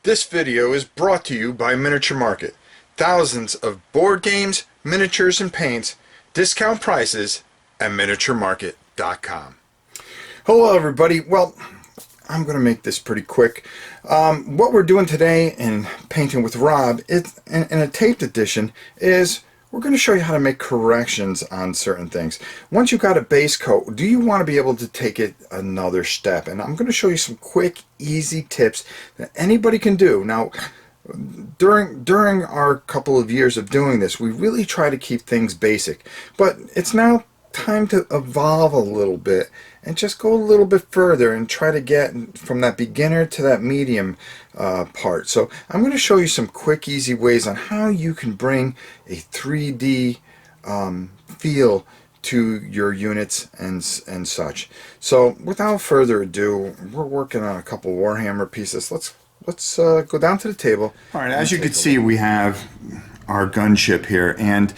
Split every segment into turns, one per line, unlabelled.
This video is brought to you by Miniature Market. Thousands of board games, miniatures, and paints, discount prices at miniaturemarket.com. Hello everybody. Well, I'm going to make this pretty quick. What we're doing today in Painting with Rob in a taped edition is we're going to show you how to make corrections on certain things. Once you've got a base coat, do you want to be able to take it another step? And I'm going to show you some quick, easy tips that anybody can do. Now, during our couple of years of doing this, we really try to keep things basic. But it's now time to evolve a little bit and just go a little bit further and try to get from that beginner to that medium part. So I'm going to show you some quick, easy ways on how you can bring a 3D feel to your units and such. So without further ado, we're working on a couple Warhammer pieces. Let's go down to the table. All right, as you can see, we have our gunship here, and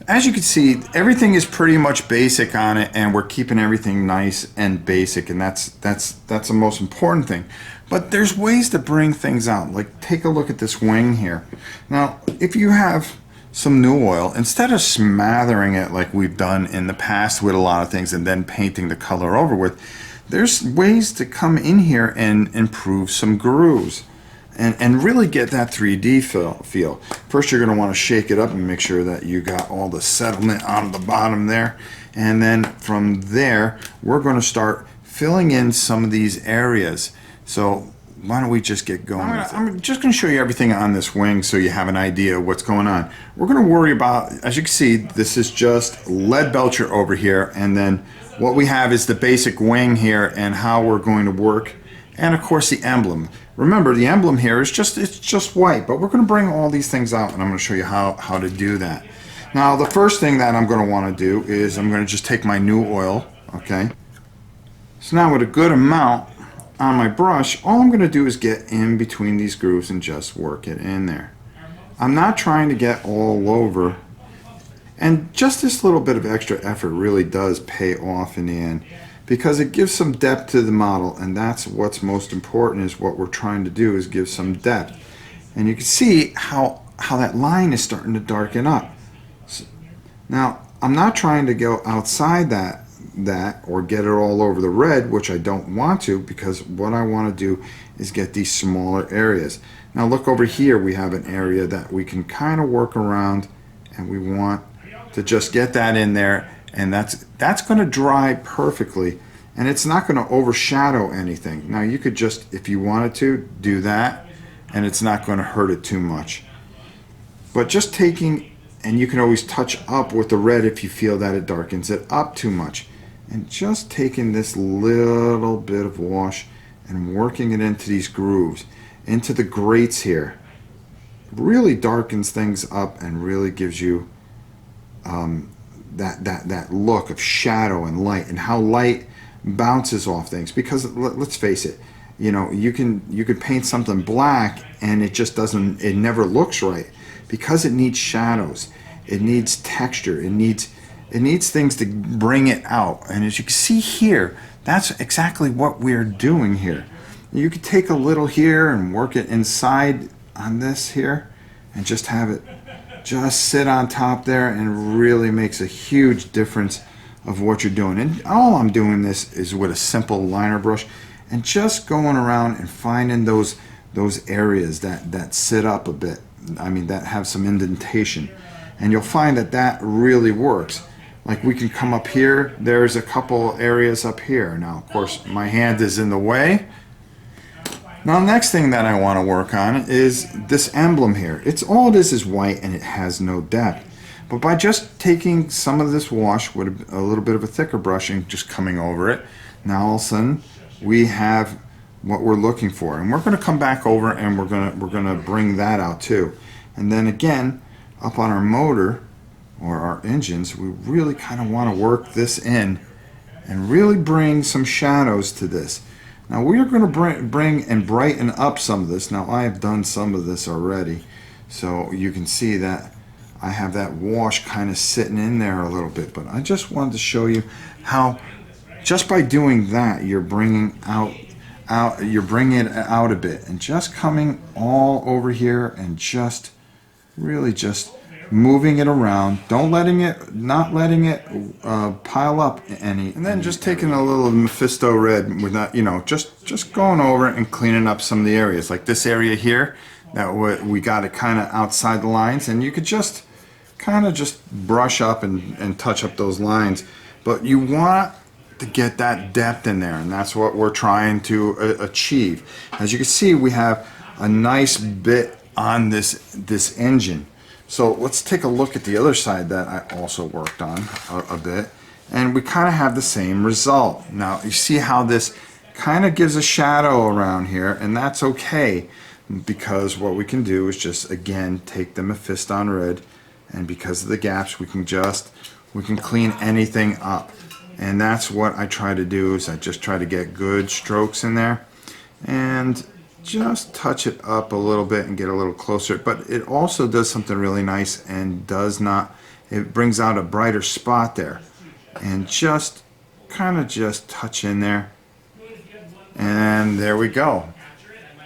as you can see, everything is pretty much basic on it, and we're keeping everything nice and basic, and that's the most important thing. But there's ways to bring things out. Like, take a look at this wing here. Now, if you have some new oil, instead of smattering it like we've done in the past with a lot of things and then painting the color over with, there's ways to come in here and improve some grooves and really get that 3D feel. First, you're going to want to shake it up and make sure that you got all the settlement on the bottom there. And then from there, we're going to start filling in some of these areas. So why don't we just get going with it? I'm just going to show you everything on this wing so you have an idea of what's going on. We're going to worry about, as you can see, this is just lead belcher over here. And then what we have is the basic wing here and how we're going to work. And of course the emblem. Remember, the emblem here is just white, but we're going to bring all these things out, and I'm going to show you how to do that. Now, the first thing that I'm going to want to do is I'm going to just take my new oil, okay? So now with a good amount on my brush, all I'm going to do is get in between these grooves and just work it in there. I'm not trying to get all over, and just this little bit of extra effort really does pay off in the end, because it gives some depth to the model, and that's what's most important. Is what we're trying to do is give some depth. And you can see how that line is starting to darken up. So, now, I'm not trying to go outside that or get it all over the red, which I don't want to, because what I want to do is get these smaller areas. Now look over here, we have an area that we can kind of work around, and we want to just get that in there. And that's going to dry perfectly, and it's not going to overshadow anything. Now you could just, if you wanted to, do that, and it's not going to hurt it too much. But just taking, and you can always touch up with the red if you feel that it darkens it up too much. And just taking this little bit of wash and working it into these grooves, into the grates here, really darkens things up and really gives you that look of shadow and light, and how light bounces off things. Because let's face it, you know, you could paint something black and it just doesn't, it never looks right, because it needs shadows, it needs texture, it needs things to bring it out. And as you can see here, that's exactly what we're doing here. You could take a little here and work it inside on this here and just have it just sit on top there, and really makes a huge difference of what you're doing. And all I'm doing this is with a simple liner brush and just going around and finding those areas that sit up a bit, I mean that have some indentation, and you'll find that really works. Like, we can come up here, there's a couple areas up here. Now of course my hand is in the way. Now, the next thing that I want to work on is this emblem here. It's all it is white, and it has no depth. But by just taking some of this wash with a little bit of a thicker brush and just coming over it, now all of a sudden we have what we're looking for. And we're going to come back over and we're going to bring that out too. And then again, up on our motor or our engines, we really kind of want to work this in and really bring some shadows to this. Now we are going to bring and brighten up some of this. Now I have done some of this already, so you can see that I have that wash kind of sitting in there a little bit, but I just wanted to show you how just by doing that you're bringing out out, you're bringing it out a bit and just coming all over here and just really just moving it around. Not letting it pile up any. And then just taking a little Mephisto red with that, just going over it and cleaning up some of the areas. Like this area here, that we got it kind of outside the lines, and you could just kind of just brush up and touch up those lines. But you want to get that depth in there, and that's what we're trying to achieve. As you can see, we have a nice bit on this engine. So let's take a look at the other side that I also worked on a bit, and we kind of have the same result. Now you see how this kind of gives a shadow around here, and that's okay, because what we can do is just again take the Mephiston red, and because of the gaps we can clean anything up. And that's what I try to do, is I just try to get good strokes in there and just touch it up a little bit and get a little closer. But it also does something really nice, and it brings out a brighter spot there. And just kind of just touch in there, and there we go.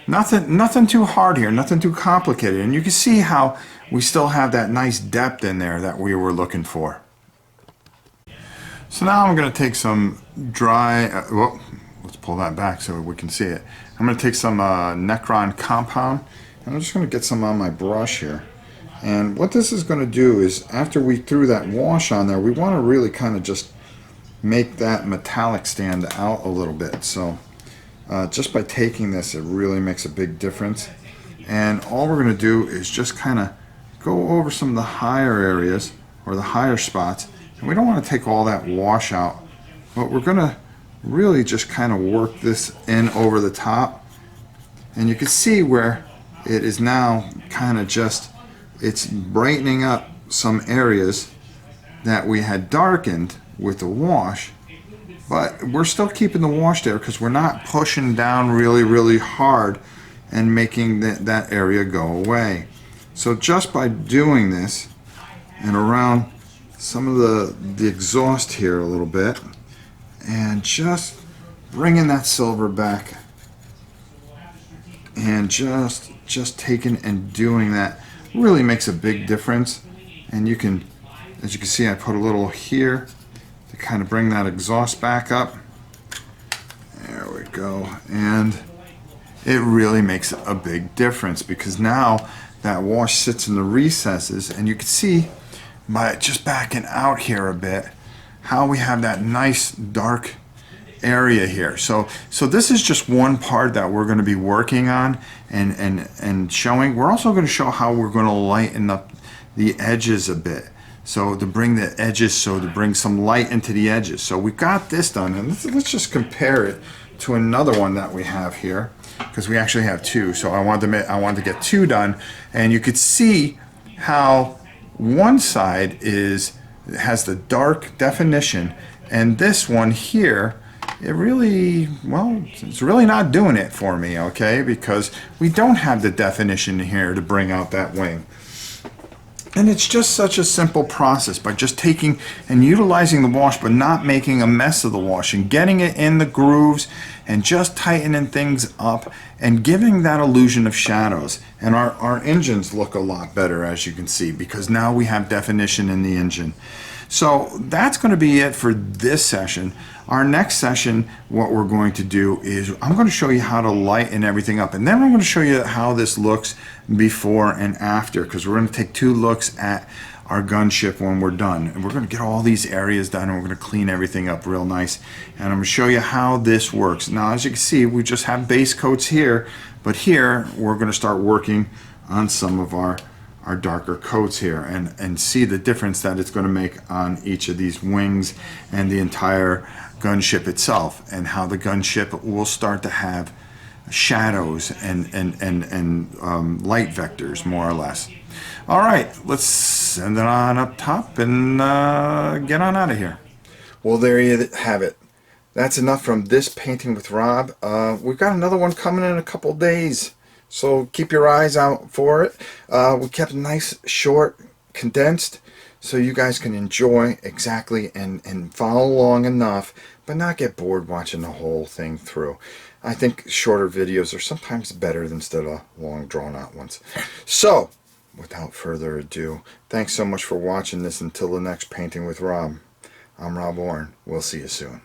Nothing too hard here, nothing too complicated. And you can see how we still have that nice depth in there that we were looking for. So now I'm going to take some dry, let's pull that back so we can see it. I'm going to take some Necron compound, and I'm just going to get some on my brush here. And what this is going to do is, after we threw that wash on there, we want to really kind of just make that metallic stand out a little bit. So just by taking this, it really makes a big difference. And all we're going to do is just kind of go over some of the higher areas, or the higher spots. And we don't want to take all that wash out, but we're going to really just kind of work this in over the top. And you can see where it is now kind of just, it's brightening up some areas that we had darkened with the wash, but we're still keeping the wash there because we're not pushing down really hard and making that area go away. So just by doing this and around some of the exhaust here a little bit, and just bringing that silver back, and just taking and doing that really makes a big difference. And you can, as you can see, I put a little here to kind of bring that exhaust back up. There we go. And it really makes a big difference, because now that wash sits in the recesses, and you can see by just backing out here a bit how we have that nice dark area here. So this is just one part that we're going to be working on and showing. We're also going to show how we're going to lighten up the edges a bit. So to bring the edges, to bring some light into the edges. So we've got this done, and let's just compare it to another one that we have here, because we actually have two. So I wanted to get two done, and you could see how one side has the dark definition, and this one here, it's really not doing it for me, okay, because we don't have the definition here to bring out that wing. And it's just such a simple process, by just taking and utilizing the wash, but not making a mess of the wash, and getting it in the grooves and just tightening things up and giving that illusion of shadows. And our engines look a lot better, as you can see, because now we have definition in the engine. So that's going to be it for this session. Our next session, what we're going to do is I'm going to show you how to lighten everything up, and then I'm going to show you how this looks before and after, because we're going to take two looks at our gunship when we're done, and we're going to get all these areas done, and we're going to clean everything up real nice, and I'm going to show you how this works. Now, as you can see, we just have base coats here, but here we're going to start working on some of our darker coats here, and see the difference that it's going to make on each of these wings and the entire gunship itself, and how the gunship will start to have shadows and light vectors, more or less. All right, let's send it on up top and get on out of here. Well, there you have it. That's enough from this painting with Rob. We've got another one coming in a couple days, so keep your eyes out for it. We kept it nice, short, condensed, so you guys can enjoy exactly and follow along enough, but not get bored watching the whole thing through. I think shorter videos are sometimes better instead of long drawn out ones. So, without further ado, thanks so much for watching this. Until the next Painting with Rob, I'm Rob Warren. We'll see you soon.